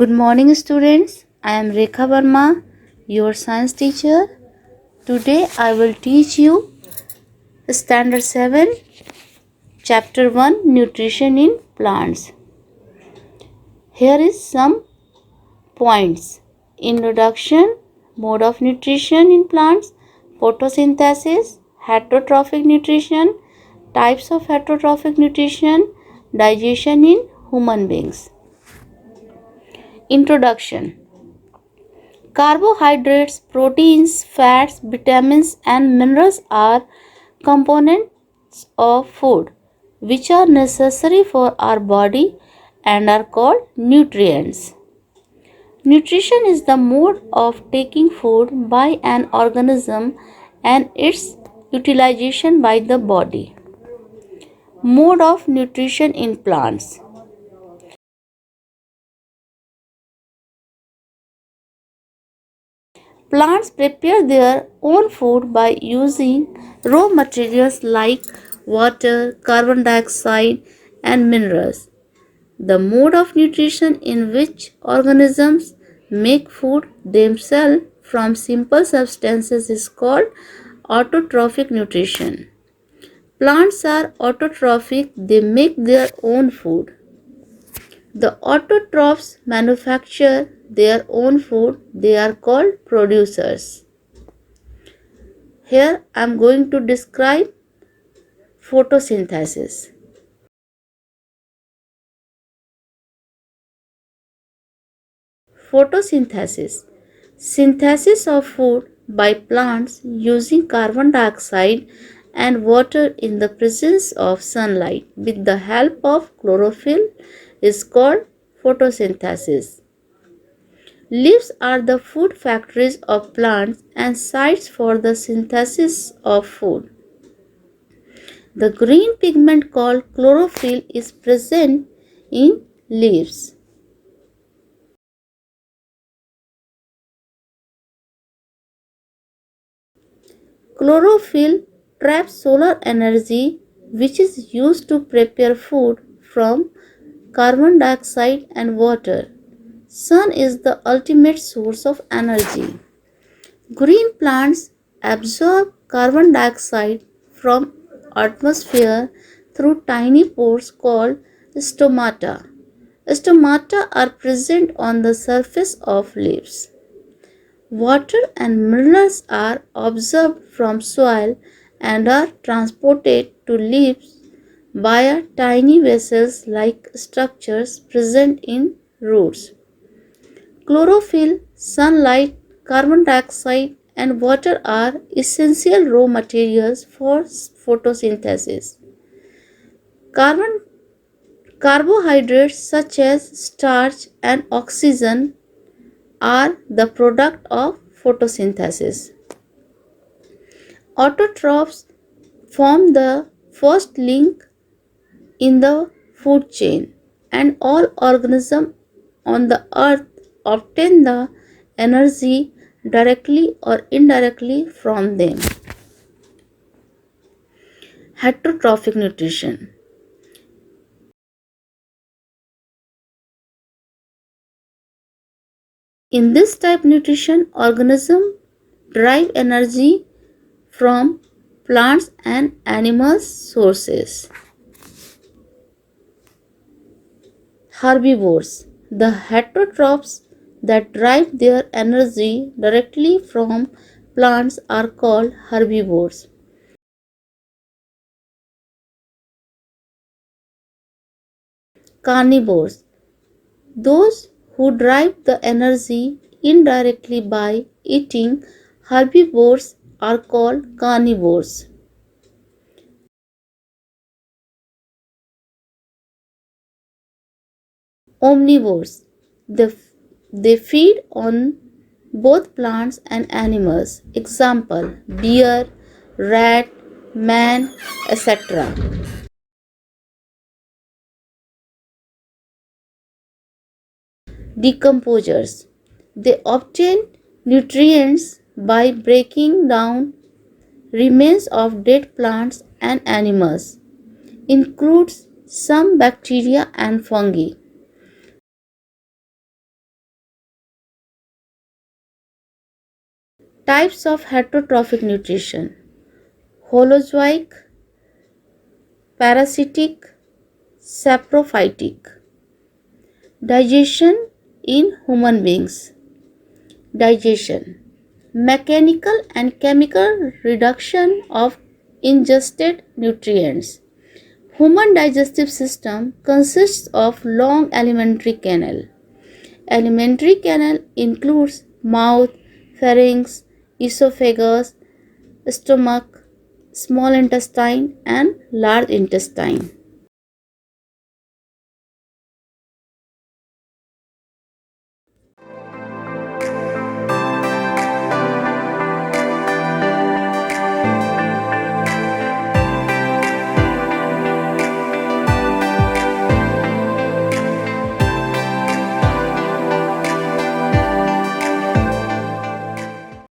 Good morning, students. I am Rekha Verma, your science teacher. Today I will teach you Standard 7, Chapter 1 Nutrition in Plants. Here is some points. Introduction, mode of nutrition in plants, photosynthesis, heterotrophic nutrition, types of heterotrophic nutrition, digestion in human beings. Introduction. Carbohydrates, proteins, fats, vitamins, and minerals are components of food which are necessary for our body and are called nutrients. Nutrition is the mode of taking food by an organism and its utilization by the body. Mode of nutrition in plants. Plants prepare their own food by using raw materials like water, carbon dioxide, and minerals. The mode of nutrition in which organisms make food themselves from simple substances is called autotrophic nutrition. Plants are autotrophic, they make their own food. The autotrophs manufacture their own food, they are called producers. Here I am going to describe photosynthesis. Photosynthesis. Synthesis of food by plants using carbon dioxide and water in the presence of sunlight with the help of chlorophyll is called photosynthesis. Leaves are the food factories of plants and sites for the synthesis of food. The green pigment called chlorophyll is present in leaves. Chlorophyll traps solar energy which is used to prepare food from carbon dioxide and water. Sun is the ultimate source of energy. Green plants absorb carbon dioxide from atmosphere through tiny pores called stomata. Stomata are present on the surface of leaves. Water and minerals are absorbed from soil and are transported to leaves via tiny vessels like structures present in roots. Chlorophyll, sunlight, carbon dioxide, and water are essential raw materials for photosynthesis. Carbohydrates such as starch and oxygen are the product of photosynthesis. Autotrophs form the first link in the food chain, and all organisms on the earth obtain the energy directly or indirectly from them. Heterotrophic nutrition. In this type nutrition, organisms derive energy from plants and animals sources. Herbivores. The heterotrophs that derive their energy directly from plants are called herbivores. Carnivores. Those who derive the energy indirectly by eating herbivores are called carnivores. Omnivores. They feed on both plants and animals. Example: deer, rat, man, etc. Decomposers. They obtain nutrients by breaking down remains of dead plants and animals. Includes some bacteria and fungi. Types of heterotrophic nutrition: holozoic, parasitic, saprophytic. Digestion in human beings. Digestion: mechanical and chemical reduction of ingested nutrients. Human digestive system consists of long alimentary canal. Alimentary canal includes mouth, pharynx, esophagus, stomach, small intestine and large intestine.